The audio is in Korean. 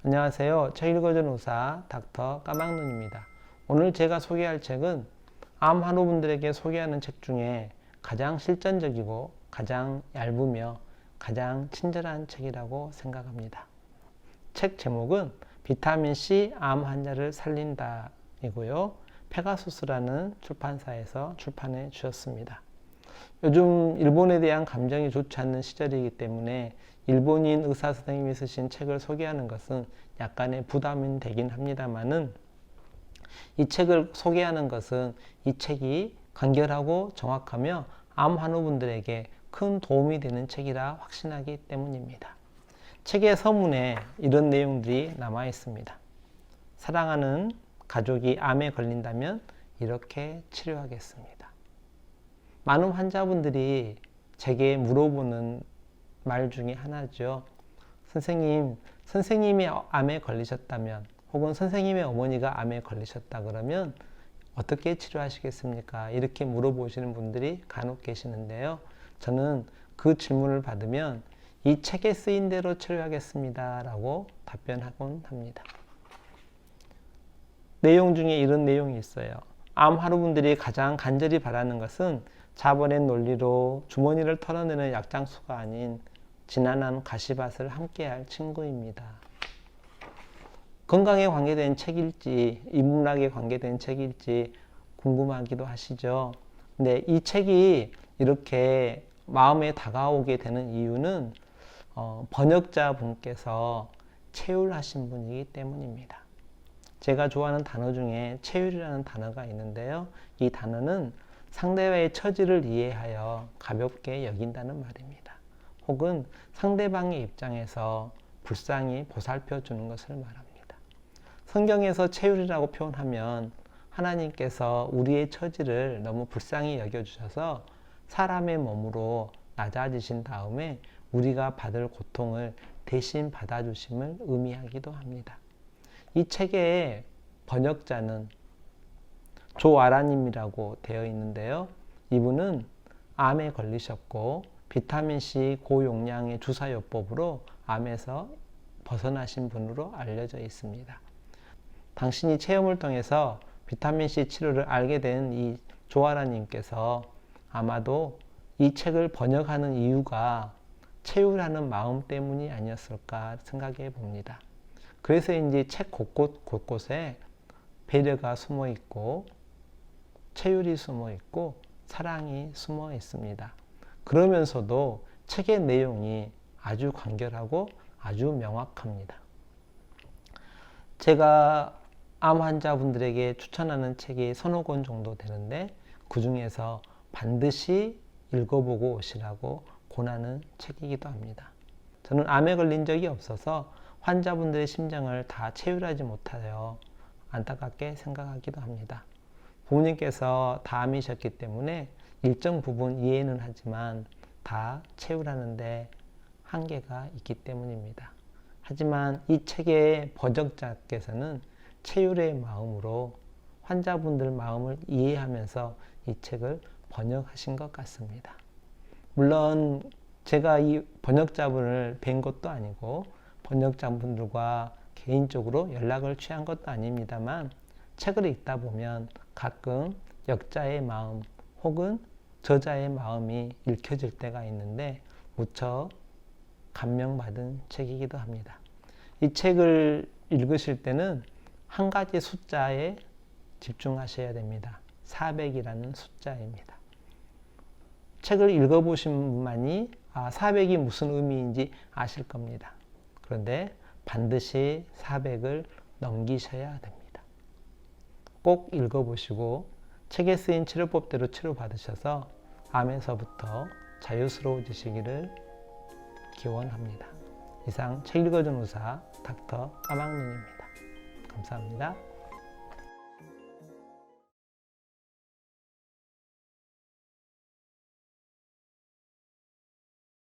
안녕하세요. 책 읽어주는 의사 닥터 까막눈입니다. 오늘 제가 소개할 책은 암 환우분들에게 소개하는 책 중에 가장 실전적이고 가장 얇으며 가장 친절한 책이라고 생각합니다. 책 제목은 비타민C 암 환자를 살린다 이고요. 페가수스라는 출판사에서 출판해 주셨습니다. 요즘 일본에 대한 감정이 좋지 않는 시절이기 때문에 일본인 의사 선생님이 쓰신 책을 소개하는 것은 약간의 부담이 되긴 합니다만은 이 책을 소개하는 것은 이 책이 간결하고 정확하며 암 환우분들에게 큰 도움이 되는 책이라 확신하기 때문입니다. 책의 서문에 이런 내용들이 남아 있습니다. 사랑하는 가족이 암에 걸린다면 이렇게 치료하겠습니다. 많은 환자분들이 제게 물어보는 말 중에 하나죠. 선생님이 암에 걸리셨다면 혹은 선생님의 어머니가 암에 걸리셨다 그러면 어떻게 치료하시겠습니까? 이렇게 물어보시는 분들이 간혹 계시는데요. 저는 그 질문을 받으면 이 책에 쓰인 대로 치료하겠습니다 라고 답변하곤 합니다. 내용 중에 이런 내용이 있어요. 암 환우분들이 가장 간절히 바라는 것은 잡아낸 논리로 주머니를 털어내는 약장수가 아닌 지난한 가시밭을 함께할 친구입니다. 건강에 관계된 책일지 인문학에 관계된 책일지 궁금하기도 하시죠. 근데 이 책이 이렇게 마음에 다가오게 되는 이유는 번역자 분께서 채율하신 분이기 때문입니다. 제가 좋아하는 단어 중에 채율이라는 단어가 있는데요. 이 단어는 상대와의 처지를 이해하여 가볍게 여긴다는 말입니다. 혹은 상대방의 입장에서 불쌍히 보살펴 주는 것을 말합니다. 성경에서 채율이라고 표현하면 하나님께서 우리의 처지를 너무 불쌍히 여겨주셔서 사람의 몸으로 낮아지신 다음에 우리가 받을 고통을 대신 받아주심을 의미하기도 합니다. 이 책의 번역자는 조아라님이라고 되어 있는데요. 이분은 암에 걸리셨고 비타민C 고용량의 주사요법으로 암에서 벗어나신 분으로 알려져 있습니다. 당신이 체험을 통해서 비타민C 치료를 알게 된 이 조아라님께서 아마도 이 책을 번역하는 이유가 채율하는 마음 때문이 아니었을까 생각해 봅니다. 그래서인지 책 곳곳에 배려가 숨어 있고 채율이 숨어 있고 사랑이 숨어 있습니다. 그러면서도 책의 내용이 아주 간결하고 아주 명확합니다. 제가 암 환자분들에게 추천하는 책이 서너 권 정도 되는데 그 중에서 반드시 읽어보고 오시라고 권하는 책이기도 합니다. 저는 암에 걸린 적이 없어서 환자분들의 심정을 다 채율하지 못하여 안타깝게 생각하기도 합니다. 부모님께서 다 암이셨기 때문에 일정 부분 이해는 하지만 다 채우라는데 한계가 있기 때문입니다. 하지만 이 책의 번역자께서는 채율의 마음으로 환자분들 마음을 이해하면서 이 책을 번역하신 것 같습니다. 물론 제가 이 번역자분을 뵌 것도 아니고 번역자분들과 개인적으로 연락을 취한 것도 아닙니다만 책을 읽다 보면 가끔 역자의 마음 혹은 저자의 마음이 읽혀질 때가 있는데 무척 감명받은 책이기도 합니다. 이 책을 읽으실 때는 한 가지 숫자에 집중하셔야 됩니다. 400이라는 숫자입니다. 책을 읽어보신 분만이 400이 무슨 의미인지 아실 겁니다. 그런데 반드시 400을 넘기셔야 됩니다. 꼭 읽어보시고 책에 쓰인 치료법대로 치료받으셔서 암에서부터 자유스러워지시기를 기원합니다. 이상 책 읽어주는 의사 닥터 까막눈입니다. 감사합니다.